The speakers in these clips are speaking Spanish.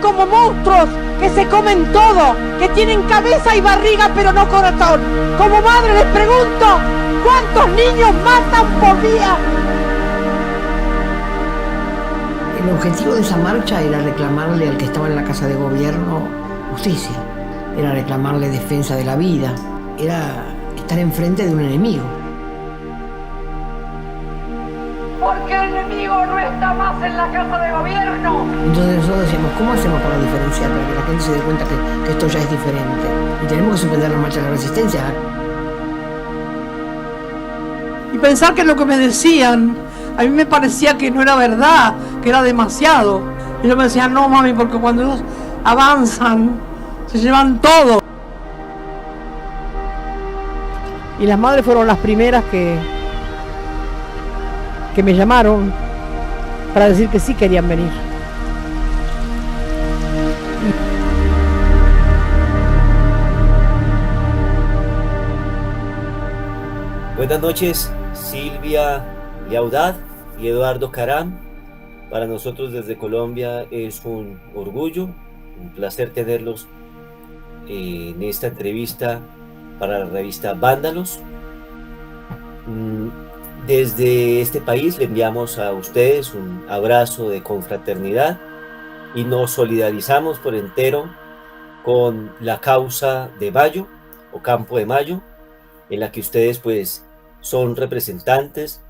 como monstruos que se comen todo, que tienen cabeza y barriga pero no corazón. Como madre les pregunto, ¿cuántos niños matan por día? El objetivo de esa marcha era reclamarle al que estaba en la Casa de Gobierno justicia, era reclamarle defensa de la vida, era estar enfrente de un enemigo. Porque el enemigo no está más en la Casa de Gobierno. Entonces nosotros decíamos, ¿cómo hacemos para diferenciar? Para que la gente se dé cuenta que esto ya es diferente. Y tenemos que suspender la marcha de la resistencia. Y pensar que lo que me decían, a mí me parecía que no era verdad, que era demasiado. Y yo me decía, no mami, porque cuando ellos avanzan, se llevan todo. Y las madres fueron las primeras que me llamaron para decir que sí querían venir. Buenas noches, Silvia Llaudad y Eduardo Caram. Para nosotros desde Colombia es un orgullo, un placer tenerlos en esta entrevista para la revista Vándalos. Desde este país le enviamos a ustedes un abrazo de confraternidad y nos solidarizamos por entero con la causa de Mayo o Campo de Mayo, en la que ustedes pues son representantes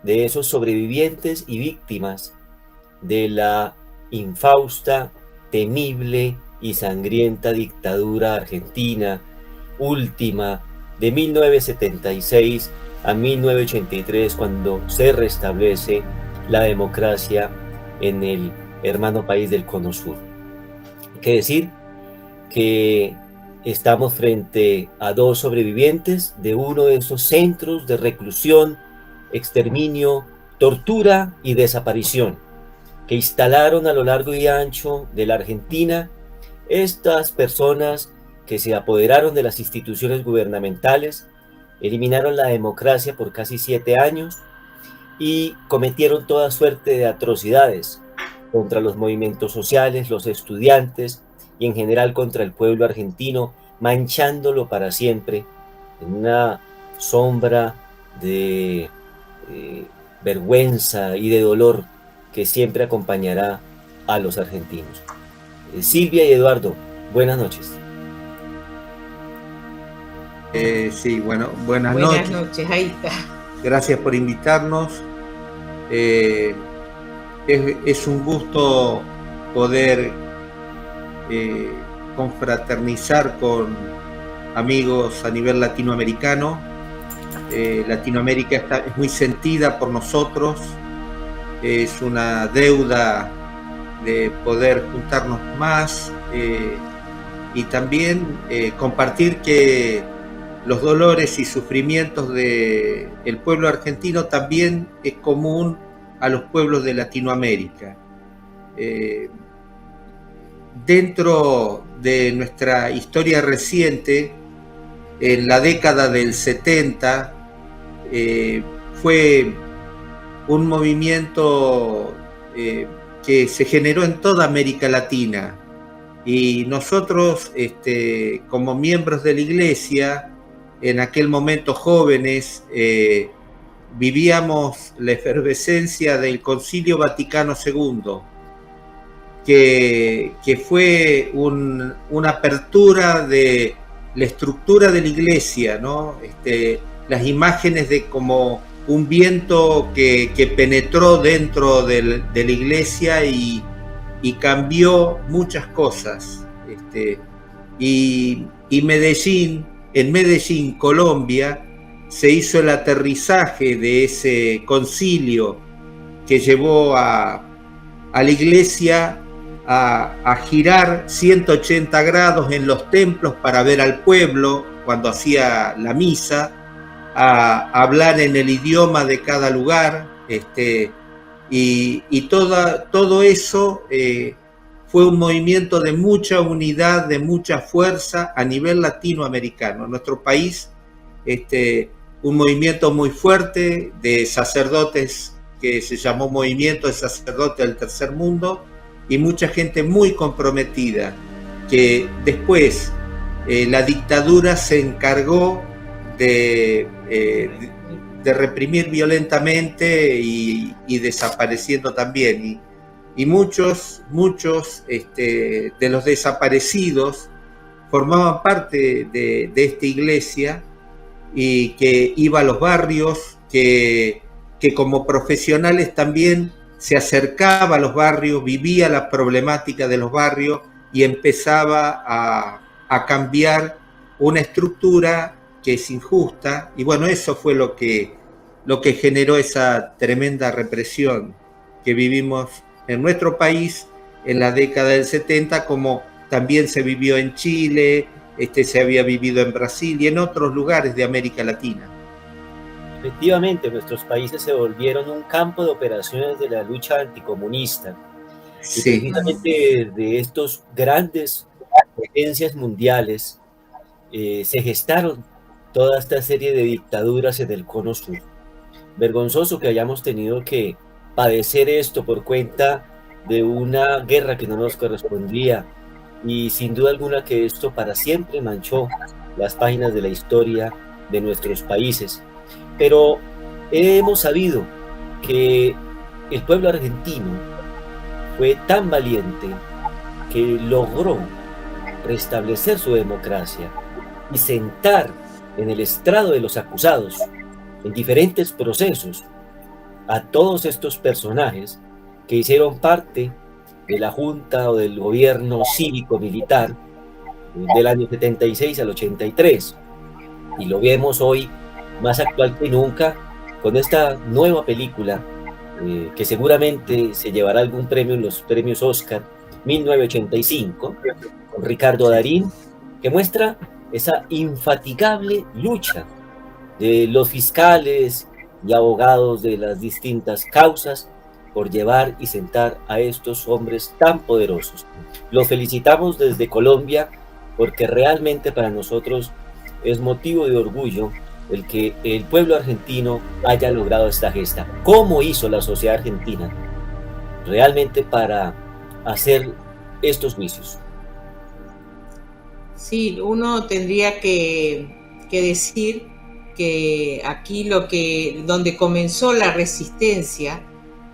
de esos sobrevivientes y víctimas de la infausta, temible y sangrienta dictadura argentina, última de 1976 a 1983, cuando se restablece la democracia en el hermano país del Cono Sur. Hay que decir que estamos frente a dos sobrevivientes de uno de esos centros de reclusión, exterminio, tortura y desaparición que instalaron a lo largo y ancho de la Argentina estas personas que se apoderaron de las instituciones gubernamentales, eliminaron la democracia por casi 7 años y cometieron toda suerte de atrocidades contra los movimientos sociales, los estudiantes y en general contra el pueblo argentino, manchándolo para siempre en una sombra de vergüenza y de dolor que siempre acompañará a los argentinos. Silvia y Eduardo, buenas noches. Sí, bueno, buenas noches. Buenas noches, ahí está. Gracias por invitarnos. Es un gusto poder confraternizar con amigos a nivel latinoamericano. Latinoamérica es muy sentida por nosotros. Es una deuda de poder juntarnos más y también compartir que los dolores y sufrimientos del pueblo argentino también es común a los pueblos de Latinoamérica. Dentro de nuestra historia reciente, en la década del 70, fue un movimiento que se generó en toda América Latina. Y nosotros, como miembros de la Iglesia, en aquel momento jóvenes, vivíamos la efervescencia del Concilio Vaticano II, que fue una apertura de la estructura de la Iglesia, ¿no? Las imágenes de como un viento que penetró dentro de la Iglesia y cambió muchas cosas. Y Medellín, en Medellín, Colombia, se hizo el aterrizaje de ese concilio que llevó a la Iglesia a girar 180 grados en los templos para ver al pueblo cuando hacía la misa, a hablar en el idioma de cada lugar, y todo eso fue un movimiento de mucha unidad, de mucha fuerza a nivel latinoamericano. Nuestro país, un movimiento muy fuerte de sacerdotes que se llamó Movimiento de Sacerdotes del Tercer Mundo, y mucha gente muy comprometida, que después la dictadura se encargó de reprimir violentamente y desapareciendo también. Y muchos de los desaparecidos formaban parte de esta iglesia, y que iba a los barrios, que como profesionales también se acercaba a los barrios, vivía la problemática de los barrios y empezaba a cambiar una estructura que es injusta. Y bueno, eso fue lo que generó esa tremenda represión que vivimos en nuestro país en la década del 70, como también se vivió en Chile, se había vivido en Brasil y en otros lugares de América Latina. Efectivamente, nuestros países se volvieron un campo de operaciones de la lucha anticomunista. Sí. Y precisamente de estos grandes potencias mundiales se gestaron toda esta serie de dictaduras en el Cono Sur. Vergonzoso que hayamos tenido que padecer esto por cuenta de una guerra que no nos correspondía, y sin duda alguna que esto para siempre manchó las páginas de la historia de nuestros países. Pero hemos sabido que el pueblo argentino fue tan valiente que logró restablecer su democracia y sentar en el estrado de los acusados en diferentes procesos a todos estos personajes que hicieron parte de la Junta o del gobierno cívico-militar del año 76 al 83. Y lo vemos hoy más actual que nunca con esta nueva película que seguramente se llevará algún premio en los premios Oscar, 1985, con Ricardo Darín, que muestra esa infatigable lucha de los fiscales y abogados de las distintas causas por llevar y sentar a estos hombres tan poderosos. Los felicitamos desde Colombia, porque realmente para nosotros es motivo de orgullo el que el pueblo argentino haya logrado esta gesta. ¿Cómo hizo la sociedad argentina realmente para hacer estos juicios? Sí, uno tendría que decir que aquí donde comenzó la resistencia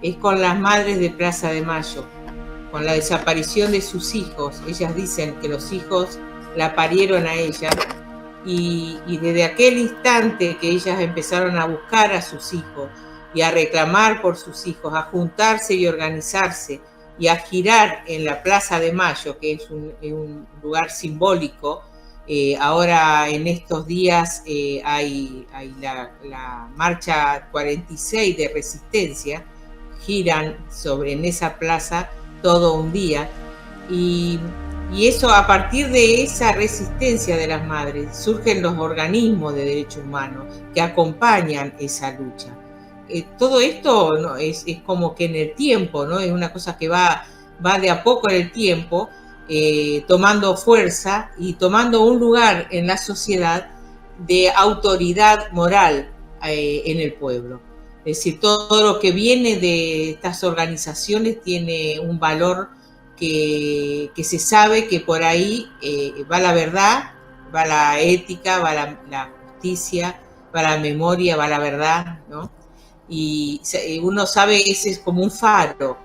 es con las madres de Plaza de Mayo, con la desaparición de sus hijos. Ellas dicen que los hijos la parieron a ella, y desde aquel instante que ellas empezaron a buscar a sus hijos y a reclamar por sus hijos, a juntarse y organizarse y a girar en la Plaza de Mayo, que es un lugar simbólico. Ahora en estos días hay la marcha 46 de resistencia, giran en esa plaza todo un día, y eso, a partir de esa resistencia de las madres surgen los organismos de derechos humanos que acompañan esa lucha. Todo esto, ¿no?, es como que en el tiempo, ¿no?, es una cosa que va de a poco en el tiempo, tomando fuerza y tomando un lugar en la sociedad de autoridad moral en el pueblo. Es decir, todo lo que viene de estas organizaciones tiene un valor que se sabe que por ahí va la verdad, va la ética, va la justicia, va la memoria, va la verdad, ¿no? Y uno sabe, ese es como un faro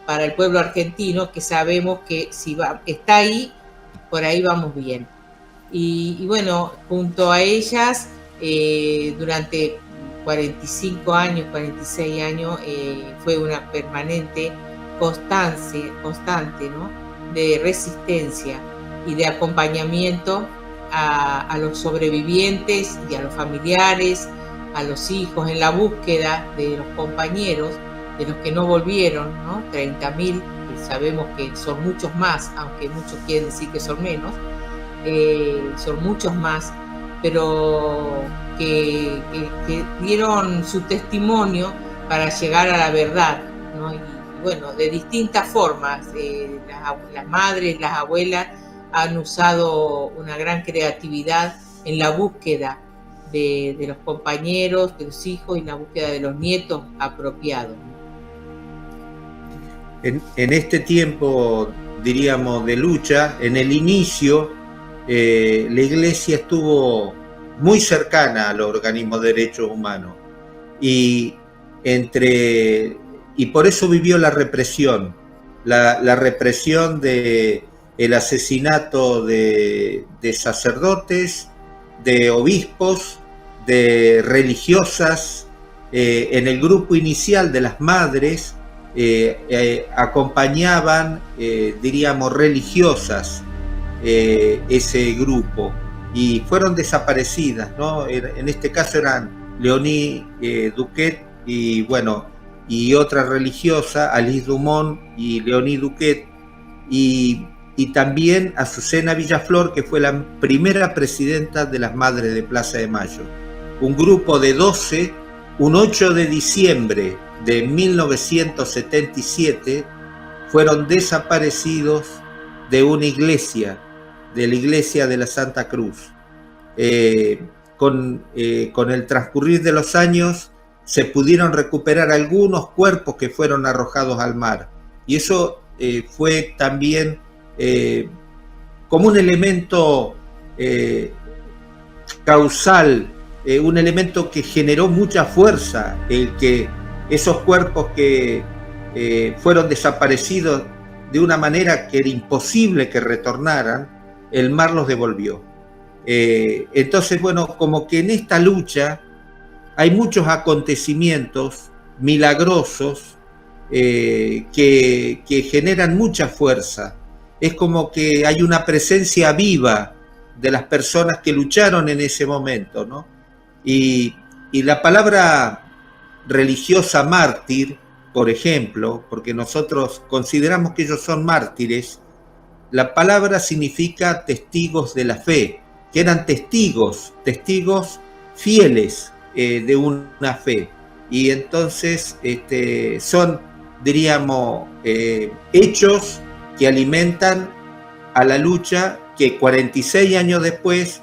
para el pueblo argentino, que sabemos que si está ahí, por ahí vamos bien. Y bueno, junto a ellas, durante 45 años, 46 años, fue una permanente constante, ¿no?, de resistencia y de acompañamiento a los sobrevivientes y a los familiares, a los hijos, en la búsqueda de los compañeros, de los que no volvieron, ¿no? 30.000, que sabemos que son muchos más, aunque muchos quieren decir que son menos, son muchos más, pero que dieron su testimonio para llegar a la verdad, ¿no? Y bueno, de distintas formas, las madres, las abuelas han usado una gran creatividad en la búsqueda de los compañeros, de los hijos, y la búsqueda de los nietos apropiados. en este tiempo, diríamos, de lucha, en el inicio, la Iglesia estuvo muy cercana a los organismos de derechos humanos y por eso vivió la represión, la represión de el asesinato de sacerdotes, de obispos, de religiosas. En el grupo inicial de las madres acompañaban, diríamos, religiosas ese grupo, y fueron desaparecidas, ¿no? En este caso eran Léonie Duquet y bueno, y otra religiosa, Alice Dumont y Léonie Duquet, y también Azucena Villaflor, que fue la primera presidenta de las Madres de Plaza de Mayo. Un grupo de 12, un 8 de diciembre de 1977, fueron desaparecidos de una iglesia, de la iglesia de la Santa Cruz. Con el transcurrir de los años se pudieron recuperar algunos cuerpos que fueron arrojados al mar, y eso fue también como un elemento causal, un elemento que generó mucha fuerza, el que esos cuerpos que fueron desaparecidos de una manera que era imposible que retornaran, el mar los devolvió. Entonces, bueno, como que en esta lucha hay muchos acontecimientos milagrosos que generan mucha fuerza. Es como que hay una presencia viva de las personas que lucharon en ese momento, ¿no? Y la palabra religiosa mártir, por ejemplo, porque nosotros consideramos que ellos son mártires, la palabra significa testigos de la fe, que eran testigos fieles de una fe. Y entonces son, diríamos, hechos que alimentan a la lucha que 46 años después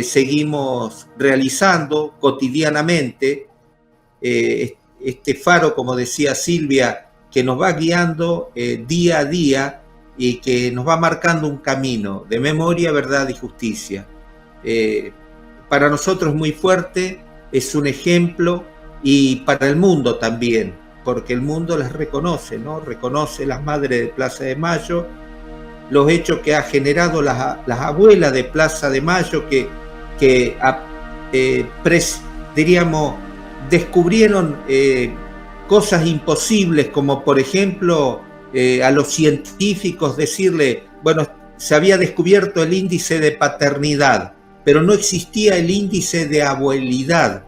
seguimos realizando cotidianamente, este faro, como decía Silvia, que nos va guiando día a día y que nos va marcando un camino de memoria, verdad y justicia. Para nosotros es muy fuerte, es un ejemplo, y para el mundo también, porque el mundo las reconoce, ¿no? Reconoce las madres de Plaza de Mayo, los hechos que ha generado las abuelas de Plaza de Mayo, que diríamos, descubrieron cosas imposibles, como por ejemplo a los científicos decirle, bueno, se había descubierto el índice de paternidad, pero no existía el índice de abuelidad,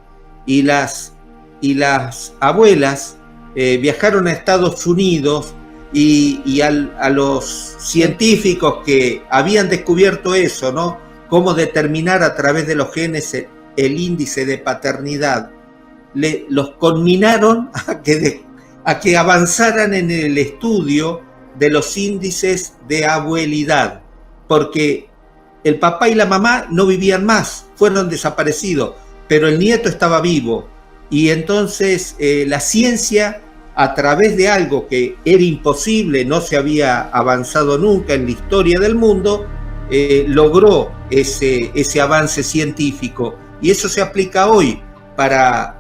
y las abuelas viajaron a Estados Unidos y a los científicos que habían descubierto eso, ¿no? Cómo determinar a través de los genes el índice de paternidad, los conminaron a que avanzaran en el estudio de los índices de abuelidad, porque el papá y la mamá no vivían más, fueron desaparecidos, pero el nieto estaba vivo. Y entonces la ciencia, a través de algo que era imposible, no se había avanzado nunca en la historia del mundo, logró ese avance científico. Y eso se aplica hoy para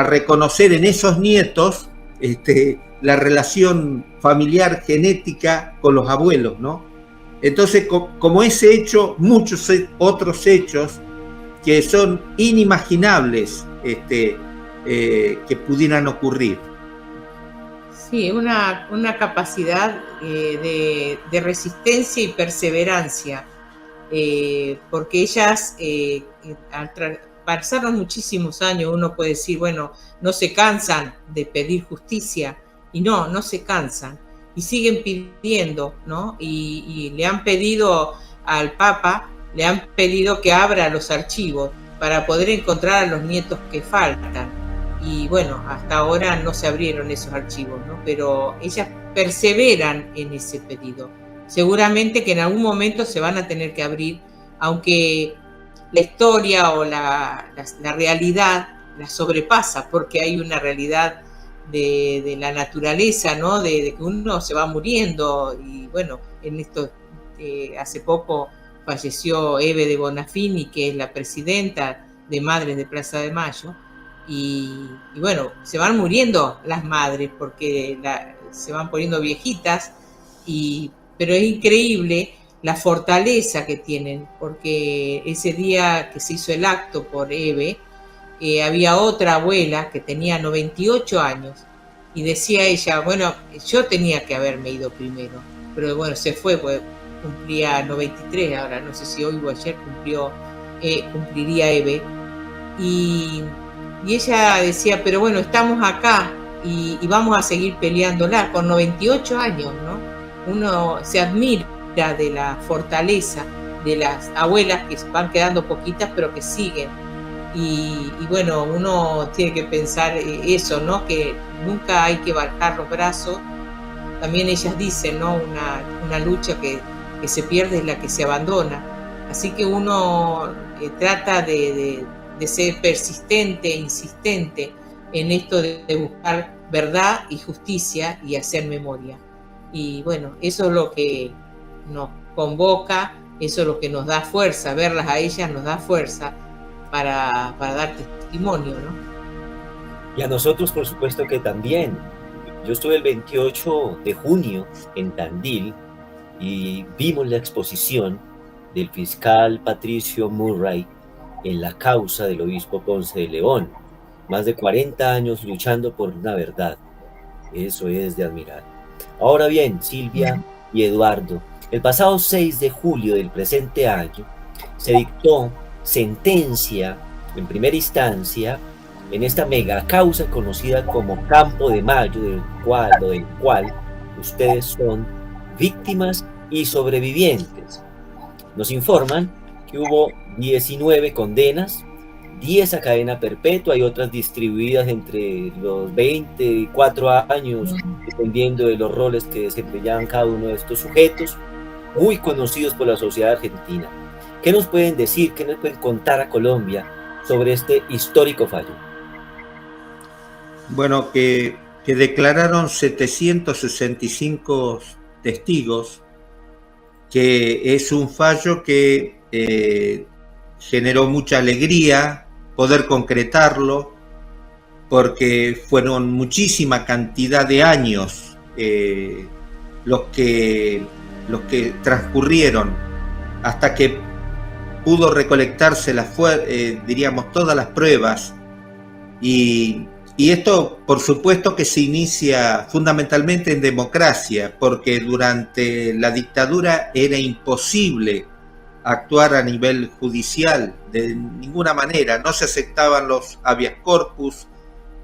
reconocer en esos nietos la relación familiar genética con los abuelos, ¿no? Entonces, como ese hecho, muchos otros hechos que son inimaginables que pudieran ocurrir. Sí, una capacidad de resistencia y perseverancia, porque ellas pasaron muchísimos años. Uno puede decir, bueno, no se cansan de pedir justicia, y no se cansan, y siguen pidiendo, ¿no? Y le han pedido al Papa, le han pedido que abra los archivos para poder encontrar a los nietos que faltan. Y bueno, hasta ahora no se abrieron esos archivos, ¿no? Pero ellas perseveran en ese pedido. Seguramente que en algún momento se van a tener que abrir, aunque la historia o la realidad la sobrepasa, porque hay una realidad de la naturaleza, ¿no? De que uno se va muriendo. Y bueno, en esto hace poco falleció Eve de Bonafini, que es la presidenta de Madres de Plaza de Mayo, y bueno, se van muriendo las madres porque se van poniendo viejitas, pero es increíble la fortaleza que tienen, porque ese día que se hizo el acto por Eve, había otra abuela que tenía 98 años y decía ella, bueno, yo tenía que haberme ido primero, pero bueno, se fue, pues cumplía 93 ahora, no sé si hoy o ayer cumpliría Eve, y ella decía, pero bueno, estamos acá y vamos a seguir peleándola con 98 años, ¿no? Uno se admira de la fortaleza de las abuelas que van quedando poquitas, pero que siguen. Y bueno, uno tiene que pensar eso, ¿no? Que nunca hay que bajar los brazos. También ellas dicen, ¿no? Una lucha que se pierde es la que se abandona. Así que uno trata de ser persistente, insistente en esto de buscar verdad y justicia y hacer memoria. Y bueno, eso es lo que nos convoca, eso es lo que nos da fuerza, verlas a ellas nos da fuerza para dar testimonio, ¿no? Y a nosotros, por supuesto que también. Yo estuve el 28 de junio en Tandil y vimos la exposición del fiscal Patricio Murray en la causa del obispo Ponce de León. Más de 40 años luchando por una verdad. Eso es de admirar. Ahora bien, Silvia y Eduardo, el pasado 6 de julio del presente año se dictó sentencia en primera instancia en esta mega causa conocida como Campo de Mayo, del cual ustedes son víctimas y sobrevivientes. Nos informan que hubo 19 condenas, 10 a cadena perpetua y otras distribuidas entre los 24 años, dependiendo de los roles que desempeñaban cada uno de estos sujetos, muy conocidos por la sociedad argentina. ¿Qué nos pueden decir, qué nos pueden contar a Colombia sobre este histórico fallo? Bueno, que declararon 765 testigos, que es un fallo que generó mucha alegría poder concretarlo, porque fueron muchísima cantidad de años los que transcurrieron hasta que pudo recolectarse diríamos todas las pruebas, y esto por supuesto que se inicia fundamentalmente en democracia, porque durante la dictadura era imposible actuar a nivel judicial de ninguna manera, no se aceptaban los habeas corpus,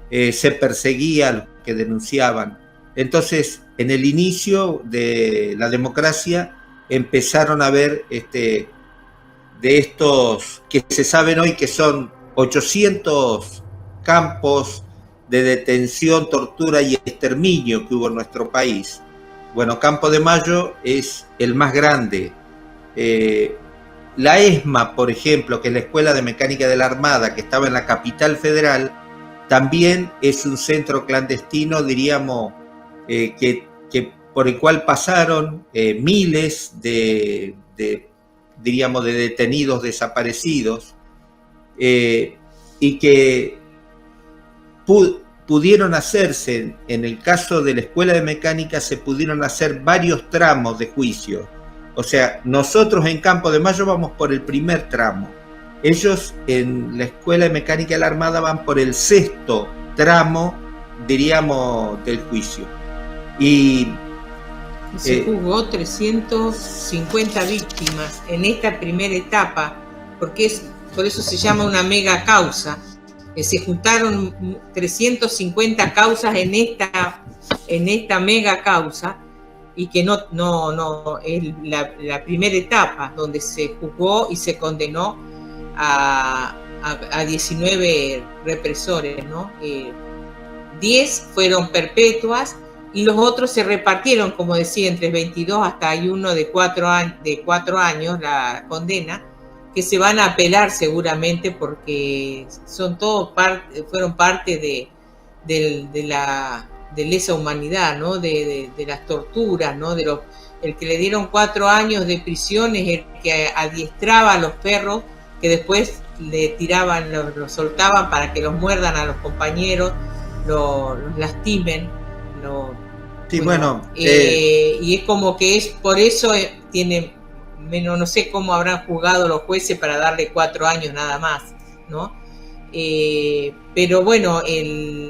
se perseguía a los que denunciaban. Entonces, en el inicio de la democracia empezaron a haber de estos que se saben hoy que son 800 campos de detención, tortura y exterminio que hubo en nuestro país. Bueno, Campo de Mayo es el más grande. La ESMA, por ejemplo, que es la Escuela de Mecánica de la Armada, que estaba en la capital federal, también es un centro clandestino, diríamos, que por el cual pasaron miles de detenidos desaparecidos, y que pudieron hacerse, en el caso de la Escuela de Mecánica, se pudieron hacer varios tramos de juicio. O sea, nosotros en Campo de Mayo vamos por el primer tramo. Ellos en la Escuela de Mecánica de la Armada van por el 6º tramo, diríamos, del juicio. Y se juzgó 350 víctimas en esta primera etapa, porque por eso se llama una mega causa. Se juntaron 350 causas en esta mega causa, y que no es la primera etapa donde se juzgó y se condenó a 19 represores, ¿no? 10 fueron perpetuas y los otros se repartieron, como decía, entre 22, hasta hay uno de 4 años la condena, que se van a apelar seguramente porque fueron parte de lesa humanidad, ¿no? De las torturas, ¿no? El que le dieron 4 años de prisión es el que adiestraba a los perros, que después le tiraban, los soltaban para que los muerdan a los compañeros, los lastimen. Sí, bueno. Y es como que es por eso tiene menos, no sé cómo habrán juzgado los jueces para darle 4 años nada más, ¿no? Pero bueno,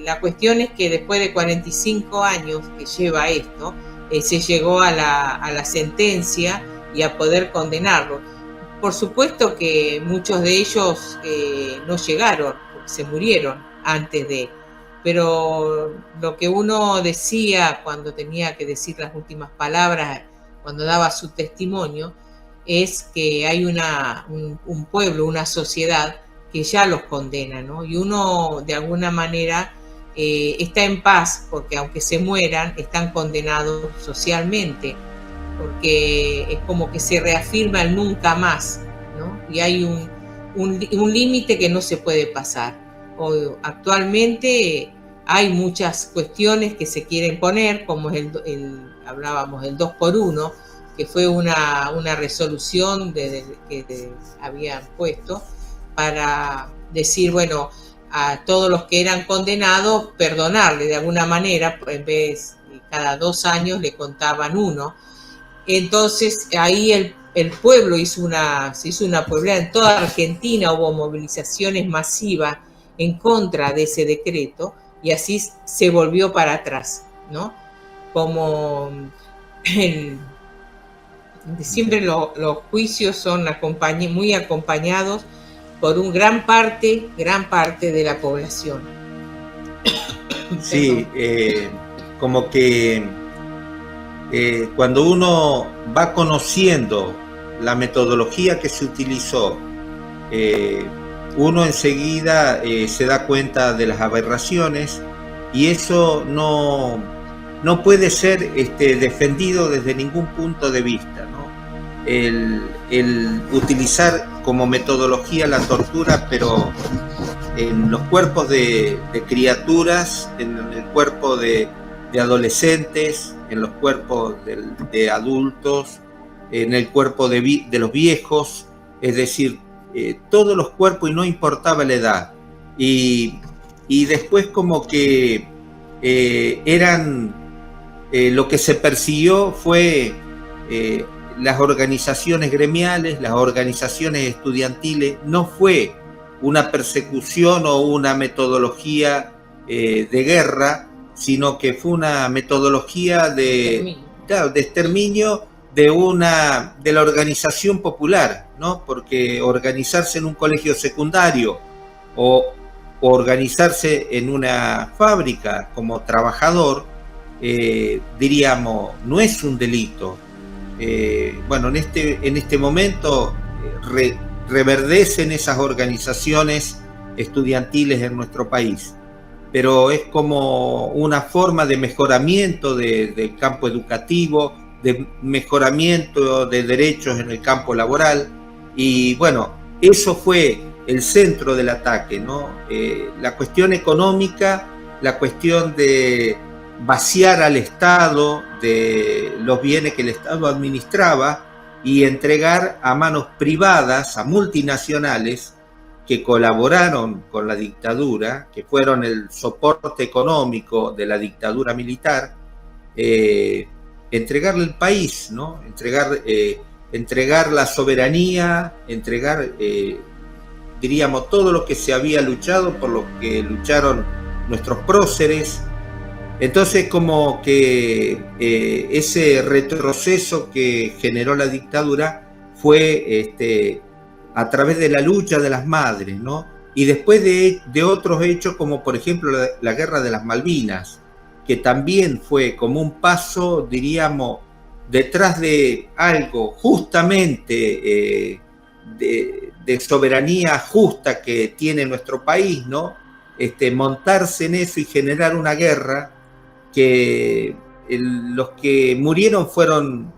la cuestión es que después de 45 años que lleva esto, se llegó a la sentencia y a poder condenarlo. Por supuesto que muchos de ellos no llegaron, se murieron antes de, pero lo que uno decía cuando tenía que decir las últimas palabras, cuando daba su testimonio, es que hay un pueblo, una sociedad que ya los condena, ¿no? Y uno de alguna manera está en paz, porque aunque se mueran, están condenados socialmente, porque es como que se reafirma el nunca más, ¿no? Y hay un límite que no se puede pasar. Actualmente hay muchas cuestiones que se quieren poner, como es hablábamos del 2x1, que fue una resolución que habían puesto para decir, bueno, a todos los que eran condenados, perdonarle de alguna manera, en vez de cada 2 años le contaban 1. Entonces ahí el pueblo se hizo una pueblada. En toda Argentina hubo movilizaciones masivas en contra de ese decreto, y así se volvió para atrás, ¿no? Como siempre los juicios son muy acompañados por un gran parte de la población. Sí, como que cuando uno va conociendo la metodología que se utilizó, uno enseguida se da cuenta de las aberraciones, y eso no puede ser defendido desde ningún punto de vista, ¿no? El utilizar como metodología la tortura, pero en los cuerpos de criaturas, en el cuerpo de adolescentes, en los cuerpos de adultos, en el cuerpo de los viejos, es decir, todos los cuerpos, y no importaba la edad. Y después como que lo que se persiguió fue las organizaciones gremiales, las organizaciones estudiantiles. No fue una persecución o una metodología de guerra, sino que fue una metodología de exterminio de la organización popular, ¿no? Porque organizarse en un colegio secundario o organizarse en una fábrica como trabajador, diríamos, no es un delito. Bueno, en este momento reverdecen esas organizaciones estudiantiles en nuestro país, pero es como una forma de mejoramiento del campo educativo, de mejoramiento de derechos en el campo laboral. Y bueno, eso fue el centro del ataque, ¿no? La cuestión económica, la cuestión de vaciar al Estado de los bienes que el Estado administraba y entregar a manos privadas, a multinacionales que colaboraron con la dictadura, que fueron el soporte económico de la dictadura militar, entregarle el país, ¿no? Entregar la soberanía, entregar, diríamos, todo lo que se había luchado, por lo que lucharon nuestros próceres. Entonces, como que ese retroceso que generó la dictadura fue a través de la lucha de las madres, ¿no? Y después de otros hechos, como por ejemplo la Guerra de las Malvinas, que también fue como un paso, diríamos, detrás de algo justamente de soberanía justa que tiene nuestro país, ¿no? Montarse en eso y generar una guerra que los que murieron fueron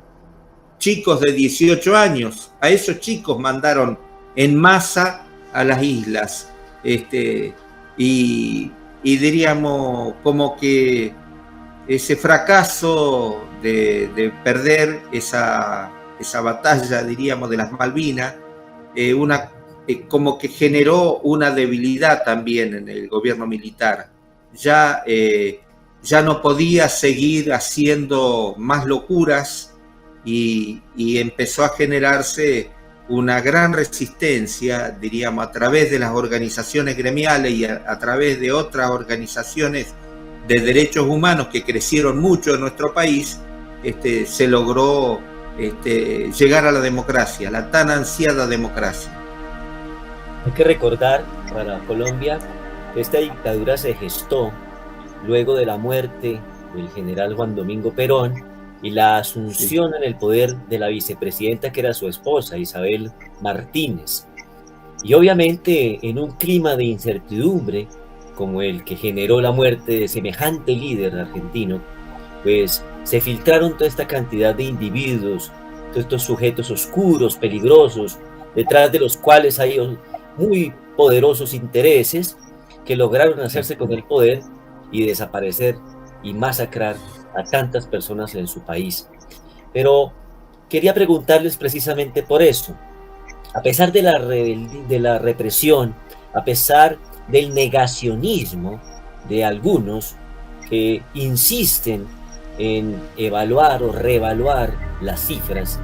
chicos de 18 años. A esos chicos mandaron en masa a las islas. Y diríamos como que ese fracaso de perder esa batalla, diríamos, de las Malvinas, como que generó una debilidad también en el gobierno militar. Ya no podía seguir haciendo más locuras y empezó a generarse una gran resistencia, diríamos, a través de las organizaciones gremiales y a través de otras organizaciones de derechos humanos que crecieron mucho en nuestro país. Se logró llegar a la democracia, la tan ansiada democracia. Hay que recordar para Colombia que esta dictadura se gestó luego de la muerte del general Juan Domingo Perón y la asunción en el poder de la vicepresidenta, que era su esposa, Isabel Martínez. Y obviamente en un clima de incertidumbre como el que generó la muerte de semejante líder argentino, pues se filtraron toda esta cantidad de individuos, todos estos sujetos oscuros, peligrosos, detrás de los cuales hay muy poderosos intereses que lograron hacerse con el poder y desaparecer y masacrar a tantas personas en su país. Pero quería preguntarles precisamente por eso. A pesar de la represión, a pesar del negacionismo de algunos que insisten en evaluar o reevaluar las cifras,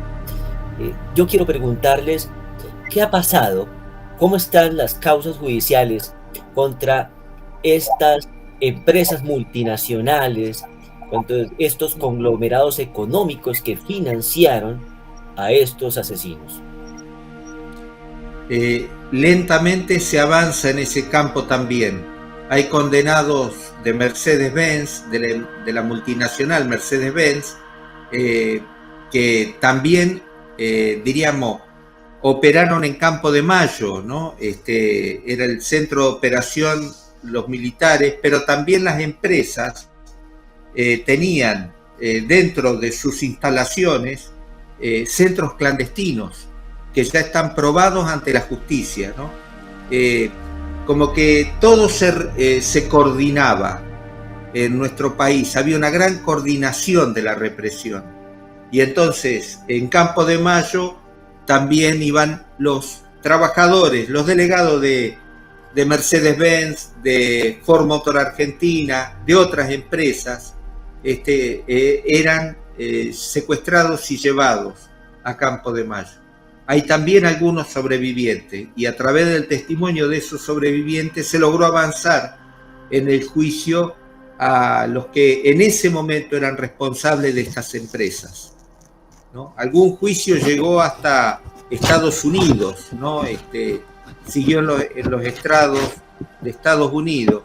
yo quiero preguntarles qué ha pasado, cómo están las causas judiciales contra estas empresas multinacionales, contra estos conglomerados económicos que financiaron a estos asesinos. Lentamente se avanza en ese campo también. Hay condenados de Mercedes-Benz, de la multinacional Mercedes-Benz, que también, diríamos, operaron en Campo de Mayo, ¿no? Era el centro de operación los militares, pero también las empresas tenían dentro de sus instalaciones centros clandestinos que ya están probados ante la justicia, ¿no? Como que todo se coordinaba en nuestro país, había una gran coordinación de la represión. Y entonces, en Campo de Mayo también iban los trabajadores, los delegados de Mercedes-Benz, de Ford Motor Argentina, de otras empresas, eran secuestrados y llevados a Campo de Mayo. Hay también algunos sobrevivientes y a través del testimonio de esos sobrevivientes se logró avanzar en el juicio a los que en ese momento eran responsables de estas empresas, ¿no? Algún juicio llegó hasta Estados Unidos, ¿no? Siguió en los estrados de Estados Unidos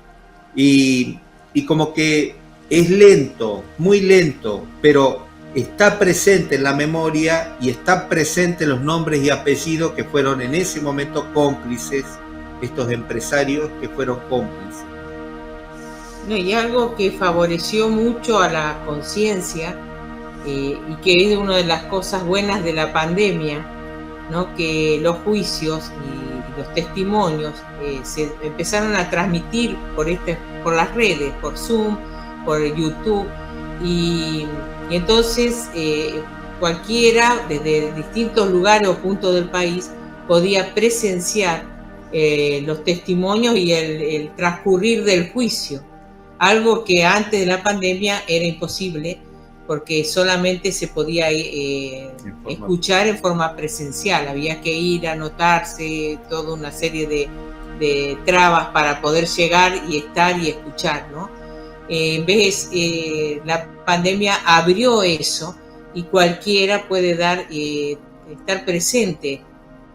y como que es lento, muy lento, pero está presente en la memoria y está presente los nombres y apellidos que fueron en ese momento cómplices, estos empresarios que fueron cómplices. No, y algo que favoreció mucho a la conciencia y que es una de las cosas buenas de la pandemia, ¿no? Que los juicios y los testimonios se empezaron a transmitir por las redes, por Zoom, por YouTube, y entonces cualquiera desde distintos lugares o puntos del país podía presenciar los testimonios y el transcurrir del juicio, algo que antes de la pandemia era imposible porque solamente se podía escuchar en forma presencial, había que ir a anotarse, toda una serie de trabas para poder llegar y estar y escuchar, ¿no? En vez la pandemia abrió eso y cualquiera puede estar presente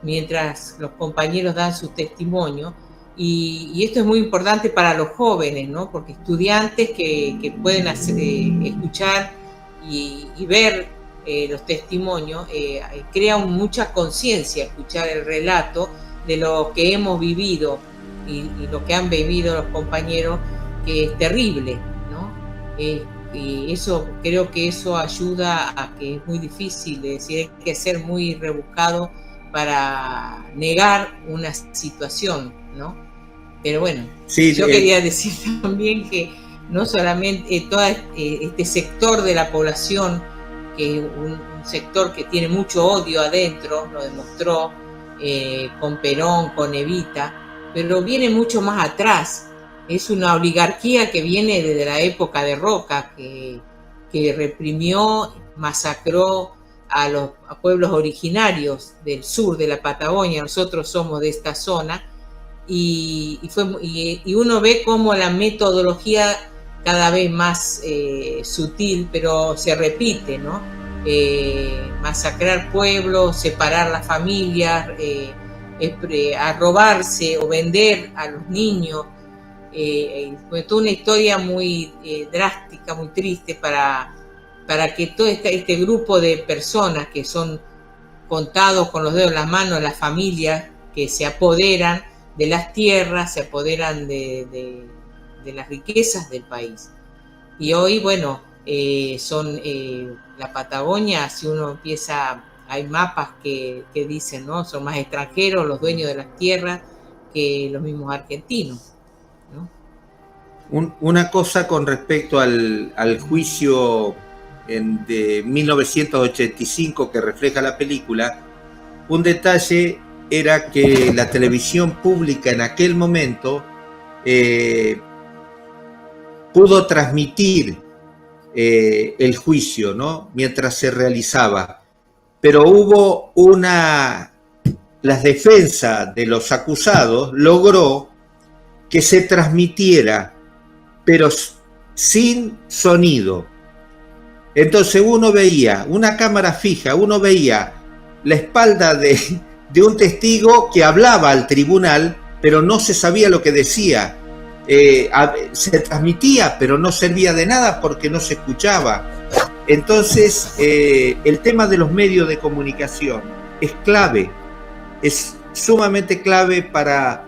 mientras los compañeros dan su testimonio y esto es muy importante para los jóvenes, ¿no? Porque estudiantes que pueden escuchar y ver los testimonios crea mucha conciencia escuchar el relato de lo que hemos vivido y lo que han vivido los compañeros, que es terrible, ¿no? Y eso, creo que eso ayuda a que es muy difícil, es decir, hay que ser muy rebuscado para negar una situación, ¿no? Pero bueno, Sí, yo quería decir también que no solamente todo este sector de la población, que es un sector que tiene mucho odio adentro, lo demostró con Perón, con Evita, pero viene mucho más atrás. Es una oligarquía que viene desde la época de Roca, que reprimió, masacró a los pueblos originarios del sur de la Patagonia. Nosotros somos de esta zona, y uno ve cómo la metodología cada vez más sutil, pero se repite, ¿no? Masacrar pueblos, separar las familias, a robarse o vender a los niños. Fue toda una historia muy drástica, muy triste para que todo este grupo de personas que son contados con los dedos de las manos, las familias que se apoderan de las tierras, se apoderan de las riquezas del país. Y hoy, bueno, son la Patagonia, si uno empieza, hay mapas que dicen, ¿no? Son más extranjeros los dueños de las tierras que los mismos argentinos, ¿no? Una cosa con respecto al juicio de 1985 que refleja la película, un detalle era que la televisión pública en aquel momento pudo transmitir el juicio, ¿no? Mientras se realizaba, pero hubo las defensas de los acusados logró que se transmitiera, pero sin sonido. Entonces uno veía una cámara fija, uno veía la espalda de un testigo que hablaba al tribunal, pero no se sabía lo que decía. Se transmitía, pero no servía de nada porque no se escuchaba. Entonces, el tema de los medios de comunicación es clave, es sumamente clave para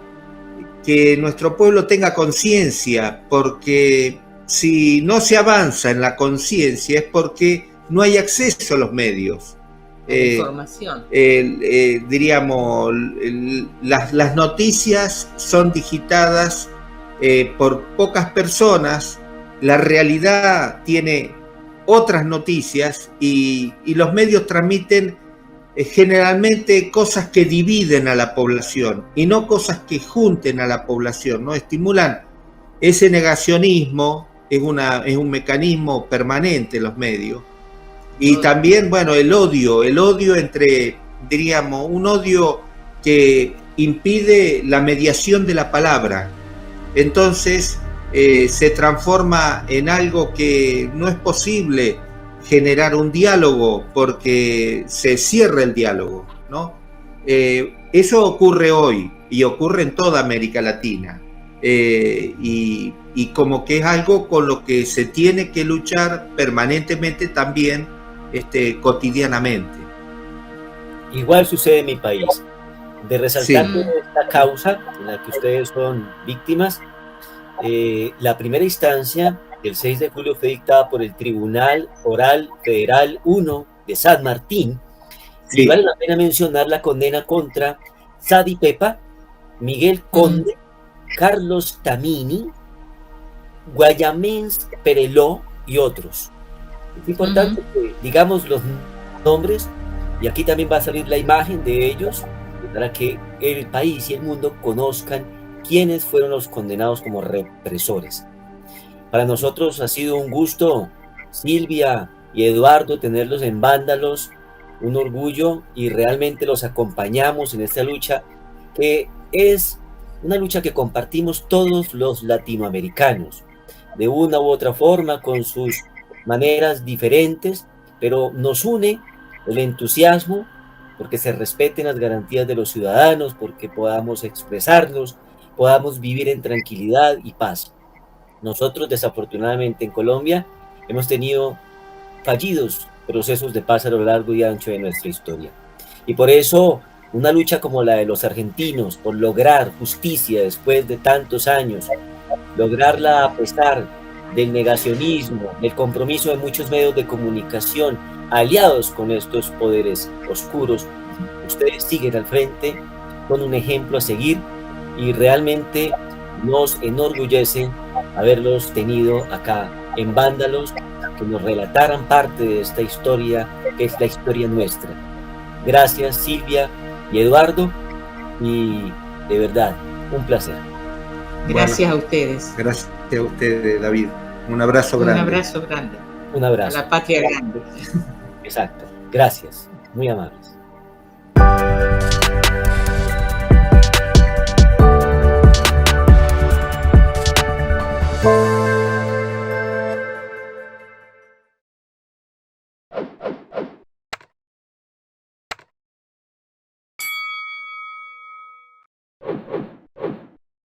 que nuestro pueblo tenga conciencia, porque si no se avanza en la conciencia es porque no hay acceso a los medios. Información. Diríamos, las noticias son digitadas por pocas personas, la realidad tiene otras noticias y los medios transmiten generalmente cosas que dividen a la población y no cosas que junten a la población, ¿no? Estimulan ese negacionismo, es un mecanismo permanente en los medios. Y también, bueno, el odio entre, diríamos, un odio que impide la mediación de la palabra. Entonces se transforma en algo que no es posible generar un diálogo porque se cierra el diálogo, ¿no? Eso ocurre hoy y ocurre en toda América Latina. Y como que es algo con lo que se tiene que luchar permanentemente también, cotidianamente. Igual sucede en mi país. De resaltar Sí. esta causa en la que ustedes son víctimas, la primera instancia del 6 de julio fue dictada por el Tribunal Oral Federal 1 de San Martín. Sí. Y vale la pena mencionar la condena contra Sadi Pepa, Miguel Conde, Carlos Tamini, Guayamens Pereló y otros. Es importante que digamos los nombres, y aquí también va a salir la imagen de ellos para que el país y el mundo conozcan quiénes fueron los condenados como represores. Para nosotros ha sido un gusto, Silvia y Eduardo, tenerlos en Vándalos, un orgullo, y realmente los acompañamos en esta lucha, que es una lucha que compartimos todos los latinoamericanos, de una u otra forma, con sus maneras diferentes, pero nos une el entusiasmo porque se respeten las garantías de los ciudadanos, porque podamos expresarnos, podamos vivir en tranquilidad y paz. Nosotros, desafortunadamente, en Colombia hemos tenido fallidos procesos de paz a lo largo y ancho de nuestra historia. Y por eso, una lucha como la de los argentinos, por lograr justicia después de tantos años, lograrla a pesar del negacionismo, del compromiso de muchos medios de comunicación aliados con estos poderes oscuros, ustedes siguen al frente con un ejemplo a seguir, y realmente nos enorgullece haberlos tenido acá en Vándalos, que nos relataran parte de esta historia, que es la historia nuestra. Gracias, Silvia y Eduardo, y de verdad, un placer. Gracias a ustedes. Gracias a ustedes, David. Un abrazo grande. Un abrazo grande. Un abrazo. A la patria grande. Exacto. Gracias. Muy amables.